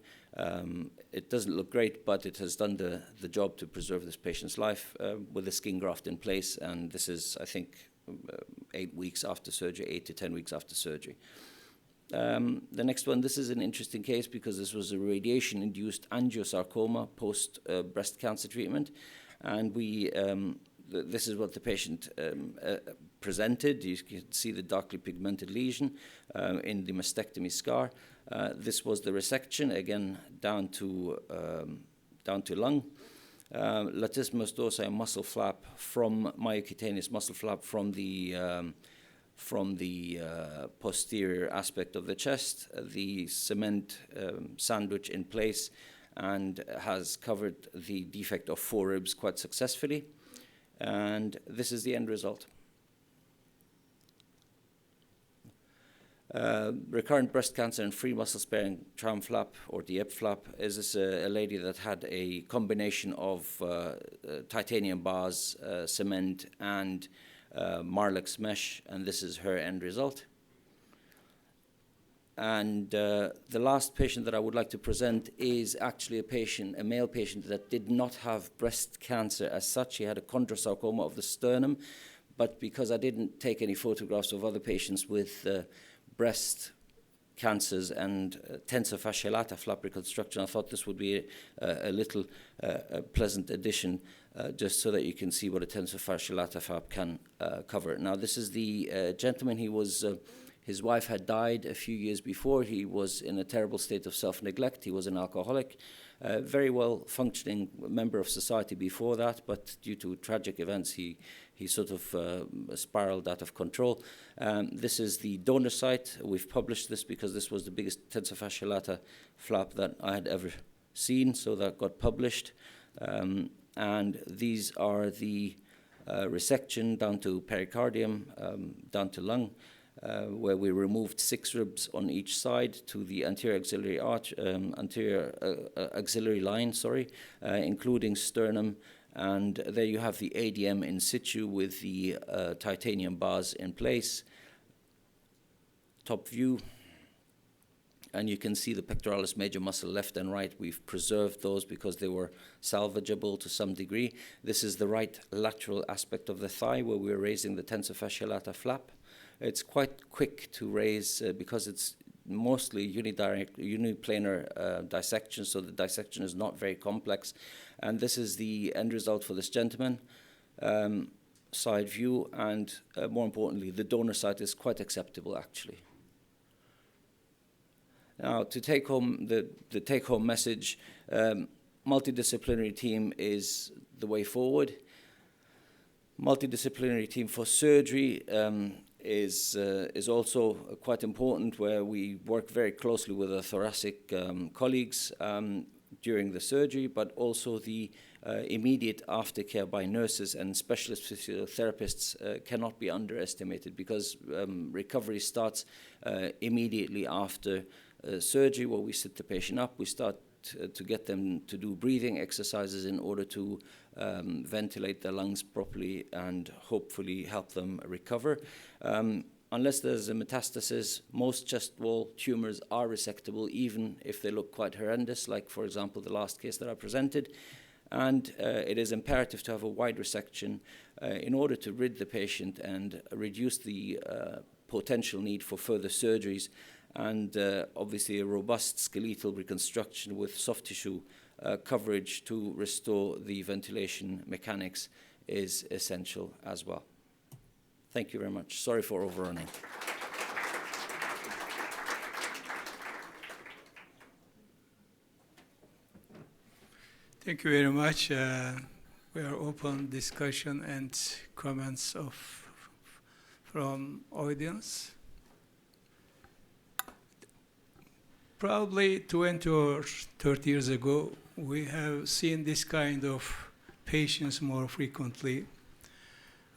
it doesn't look great, but it has done the job to preserve this patient's life with the skin graft in place. And this is, I think, 8 weeks after surgery, 8 to 10 weeks after surgery. The next one, this is an interesting case because this was a radiation-induced angiosarcoma post breast cancer treatment. And this is what the patient presented. You can see the darkly pigmented lesion in the mastectomy scar. This was the resection, again, down to lung. Latissimus dorsi muscle flap from myocutaneous muscle flap from the posterior aspect of the chest, the cement sandwich in place, and has covered the defect of 4 ribs quite successfully. And this is the end result. Recurrent breast cancer and free muscle-sparing tram flap or DIEP flap is this a lady that had a combination of titanium bars, cement, and Marlex mesh, and this is her end result. And the last patient that I would like to present is actually a male patient that did not have breast cancer as such. He had a chondrosarcoma of the sternum, but because I didn't take any photographs of other patients with breast cancers and tensor fasciae lata flap reconstruction, I thought this would be a little pleasant addition just so that you can see what a tensor fasciae lata flap can cover. Now, this is the gentleman. His wife had died a few years before. He was in a terrible state of self-neglect. He was an alcoholic, very well-functioning member of society before that, but due to tragic events, he sort of spiraled out of control. This is the donor site. We've published this because this was the biggest tensor fasciae lata flap that I had ever seen, so that got published. And these are the resection down to pericardium, down to lung, where we removed 6 ribs on each side to the anterior axillary line, including sternum. And there you have the ADM in situ with the titanium bars in place. Top view. And you can see the pectoralis major muscle left and right. We've preserved those because they were salvageable to some degree. This is the right lateral aspect of the thigh where we're raising the tensor fasciae lata flap. It's quite quick to raise because it's mostly uniplanar dissection, so the dissection is not very complex. And this is the end result for this gentleman. Side view, and more importantly, the donor site is quite acceptable, actually. Now, to take home the take-home message, multidisciplinary team is the way forward. Multidisciplinary team for surgery is also quite important, where we work very closely with our thoracic colleagues during the surgery, but also the immediate aftercare by nurses and specialist physiotherapists cannot be underestimated, because recovery starts immediately after surgery, where we sit the patient up. We start to get them to do breathing exercises in order to ventilate their lungs properly and hopefully help them recover. Unless there's a metastasis, most chest wall tumors are resectable, even if they look quite horrendous, like, for example, the last case that I presented. And it is imperative to have a wide resection in order to rid the patient and reduce the potential need for further surgeries. And obviously a robust skeletal reconstruction with soft tissue coverage to restore the ventilation mechanics is essential as well. Thank you very much. Sorry for overrunning. Thank you very much. We are open discussion and comments from audience. Probably 20 or 30 years ago, we have seen this kind of patients more frequently,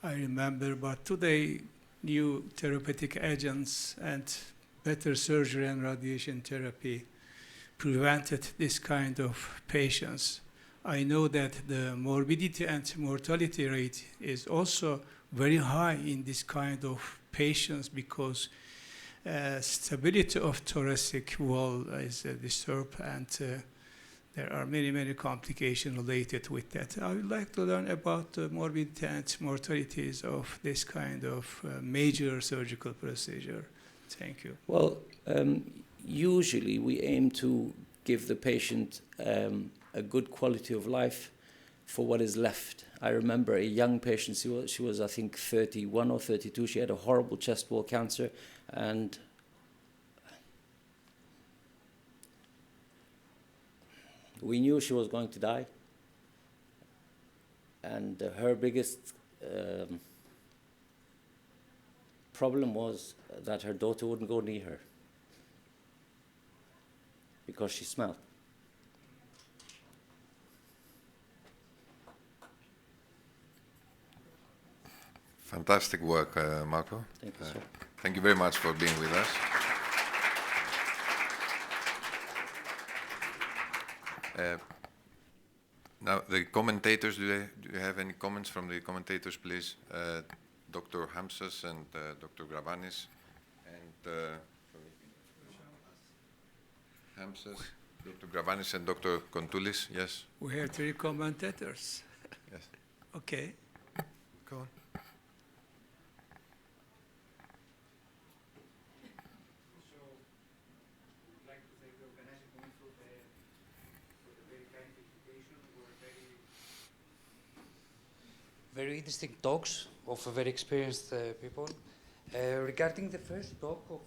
I remember, but today new therapeutic agents and better surgery and radiation therapy prevented this kind of patients. I know that the morbidity and mortality rate is also very high in this kind of patients, because stability of thoracic wall is disturbed, and there are many, many complications related with that. I would like to learn about the morbidity and mortalities of this kind of major surgical procedure. Thank you. Well, usually we aim to give the patient a good quality of life for what is left. I remember a young patient, she was I think 31 or 32, she had a horrible chest wall cancer, and we knew she was going to die, and her biggest problem was that her daughter wouldn't go near her because she smelled. Fantastic work, Marco. Thank you, sir. Thank you very much for being with us. Now, the commentators, do you have any comments from the commentators, please? Dr. Hamsas and Dr. Gravanis. And Hamsas, Dr. Gravanis and Dr. Kontoulis, yes? We have 3 commentators. Yes. Okay. Go on. Very interesting talks of very experienced people. Regarding the first talk of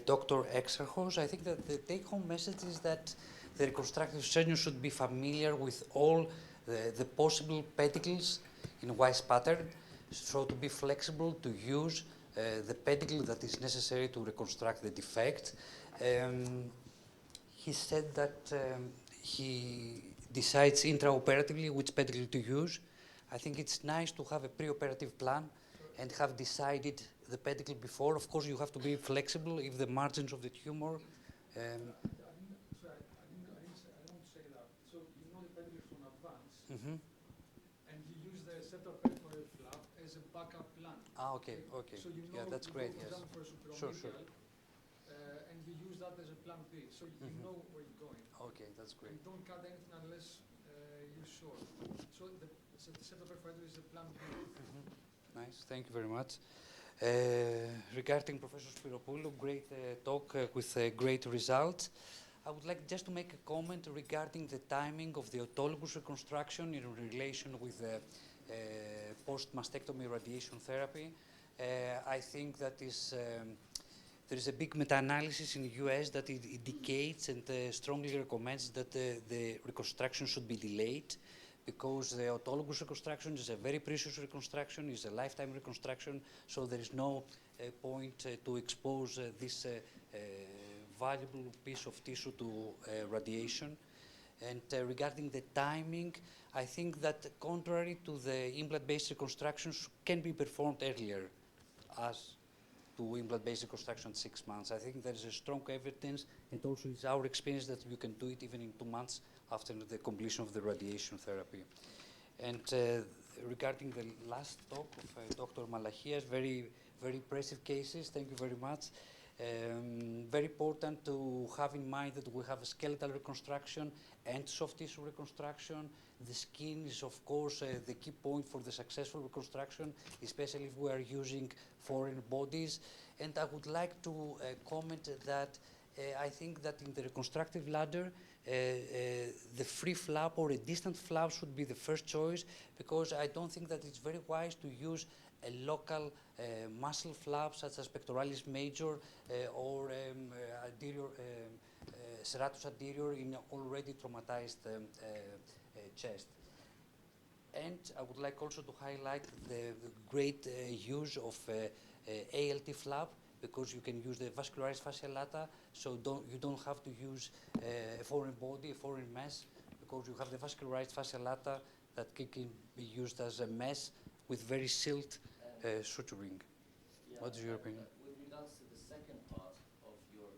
Dr. Exarchos, I think that the take-home message is that the reconstructive surgeon should be familiar with all the possible pedicles in wise pattern, so to be flexible to use the pedicle that is necessary to reconstruct the defect. He said that he decides intraoperatively which pedicle to use. I think it's nice to have a pre-operative plan and have decided the pedicle before. Of course, you have to be flexible if the margins of the tumor. I don't say that. So you know the pedicle from advance, and you use the septal-perforated flap as a backup plan. Ah, okay, okay. So you know, yeah, that's great. For Yes. example, for a Sure. and you use that as a plan B, so you know where you're going. Okay, that's great. And don't cut anything unless you're sure. So the septal-perforated is a plan B. Nice, thank you very much. Regarding Professor Spiropoulou, great talk with great results. I would like just to make a comment regarding the timing of the autologous reconstruction in relation with post-mastectomy radiation therapy. I think that is, there is a big meta-analysis in the US that it indicates and strongly recommends that the reconstruction should be delayed, because the autologous reconstruction is a very precious reconstruction, is a lifetime reconstruction, so there is no point to expose this valuable piece of tissue to radiation. And regarding the timing, I think that contrary to the implant-based reconstructions can be performed earlier as to implant-based reconstruction 6 months. I think there is a strong evidence, and also it's our experience that you can do it even in 2 months after the completion of the radiation therapy. And regarding the last talk of Dr. Malachias, very, very impressive cases. Thank you very much. Very important to have in mind that we have a skeletal reconstruction and soft tissue reconstruction. The skin is, of course, the key point for the successful reconstruction, especially if we are using foreign bodies. And I would like to comment that I think that in the reconstructive ladder, the free flap or a distant flap should be the first choice, because I don't think that it's very wise to use a local muscle flap such as pectoralis major or anterior, serratus anterior in already traumatized chest. And I would like also to highlight the great use of ALT flap, because you can use the vascularized fascia lata, so you don't have to use a foreign body, a foreign mesh, because you have the vascularized fascia lata that can be used as a mesh with very sealed suturing. Yeah, What is your opinion? With regards to the second part of your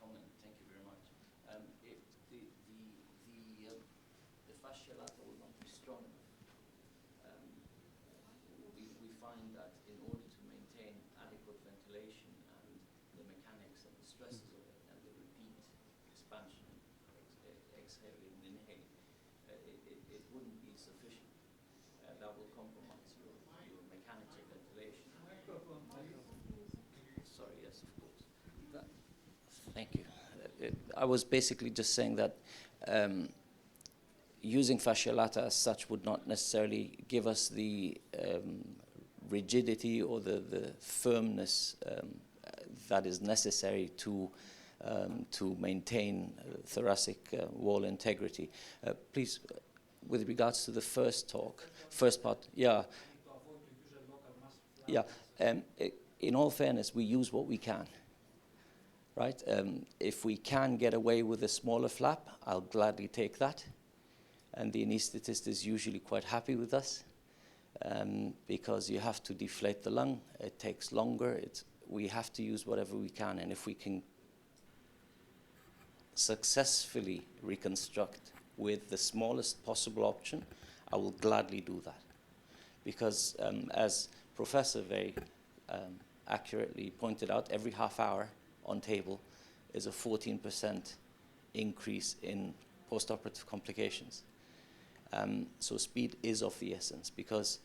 comment, thank you very much. The fascia lata will not be strong enough. We find that in order to maintain adequate ventilation and the mechanics necessarily an inhale. It wouldn't be sufficient. That will compromise your mechanical ventilation. Sorry, yes, of course. Thank you. I was basically just saying that using fascia lata as such would not necessarily give us the rigidity or the firmness that is necessary to maintain thoracic wall integrity. Please, with regards to the first part, yeah. Yeah, in all fairness, we use what we can, right? If we can get away with a smaller flap, I'll gladly take that. And the anesthetist is usually quite happy with us because you have to deflate the lung. It takes longer. We have to use whatever we can. And if we can successfully reconstruct with the smallest possible option, I will gladly do that. Because as Professor very accurately pointed out, every half hour on table is a 14% increase in postoperative complications. So speed is of the essence because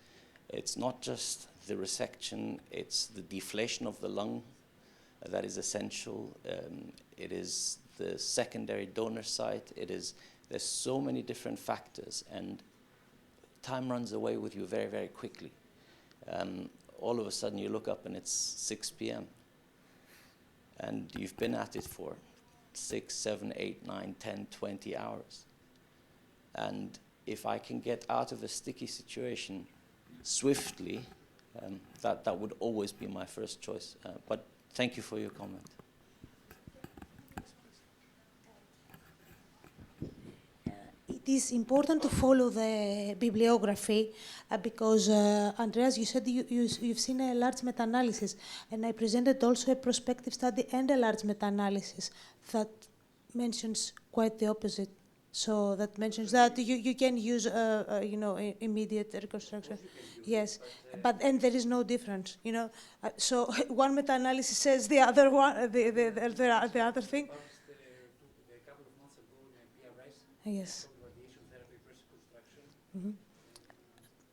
it's not just the resection, it's the deflation of the lung that is essential. It is the secondary donor site. There's so many different factors, and time runs away with you very, very quickly. All of a sudden you look up and it's 6 p.m. and you've been at it for 6, 7, 8, 9, 10, 20 hours. And if I can get out of a sticky situation swiftly, that would always be my first choice. But thank you for your comment. It is important to follow the bibliography because, Andreas, you said you've seen a large meta-analysis, and I presented also a prospective study and a large meta-analysis that mentions quite the opposite. So that mentions that you can use, immediate reconstruction. Yes, and there is no difference, So one meta-analysis says the other one, the other thing. A couple of months ago in PRS, Yes. radiation therapy breast reconstruction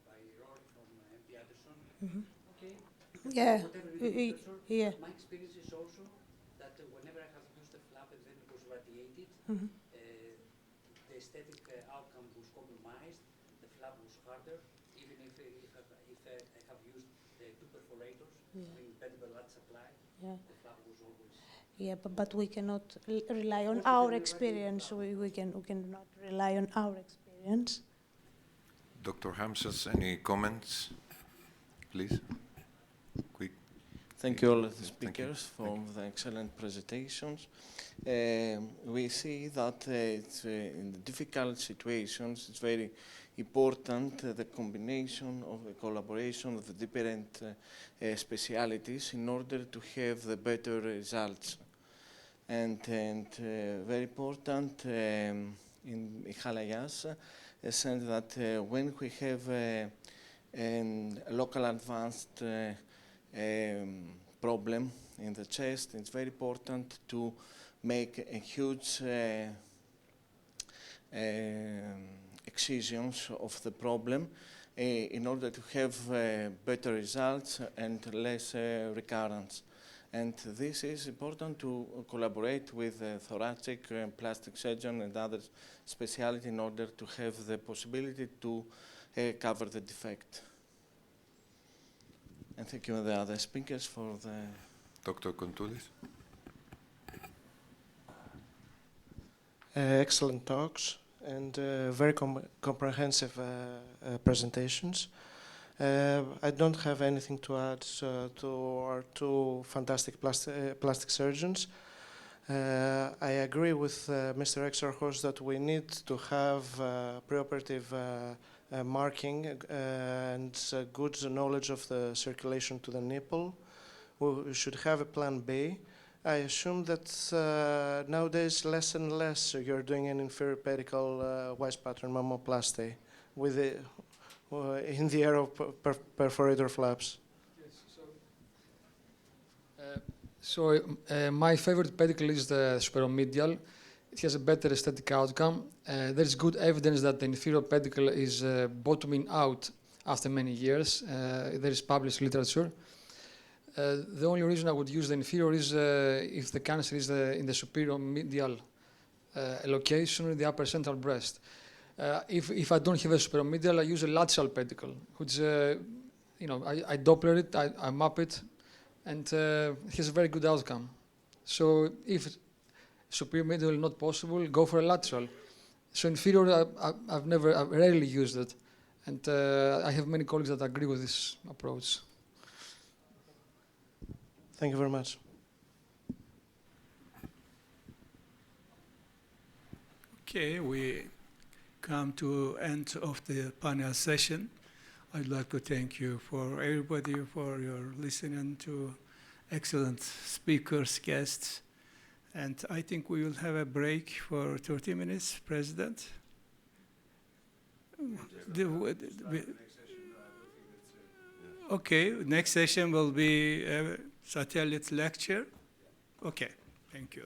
by Rory from MD Anderson. Okay. Yeah. Yeah. My experience is also that whenever I have used a flap and then it was radiated, the aesthetic outcome was compromised. The flap was harder, even if I have used two perforators, better blood supply. Yeah. The flap was always. Yeah, but we cannot rely on our experience. We cannot rely on our experience. Dr. Hamsas, any comments, please? Quick. Thank you all the speakers for the excellent presentations. We see that in the difficult situations, it's very important the combination of the collaboration of the different specialities in order to have the better results. And very important in Himalayas said that when we have a local advanced problem in the chest, it's very important to make a huge excisions of the problem in order to have better results and less recurrence. And this is important to collaborate with thoracic and plastic surgeon and other specialty in order to have the possibility to cover the defect. And thank you the other speakers for the... Dr. Kontoulis. Excellent talks and very comprehensive presentations. I don't have anything to add to our two fantastic plastic surgeons. I agree with Mr. Exarchos that we need to have preoperative marking and good knowledge of the circulation to the nipple. We should have a plan B. I assume that nowadays less and less you're doing an inferior pedicle wise pattern mammoplasty with the, in the era of perforator flaps. Yes, my favorite pedicle is the superomedial, it has a better aesthetic outcome. There is good evidence that the inferior pedicle is bottoming out after many years. There is published literature. The only reason I would use the inferior is if the cancer is in the superior medial location in the upper central breast. If I don't have a superior medial, I use a lateral pedicle, which I Doppler it, I map it, and it has a very good outcome. So if superior medial is not possible, go for a lateral. So inferior, I've rarely used it, and I have many colleagues that agree with this approach. Thank you very much. Okay, we come to end of the panel session. I'd like to thank you for everybody for your listening to excellent speakers, guests. And I think we will have a break for 30 minutes, President. Okay, next session will be a satellite lecture. Okay, thank you.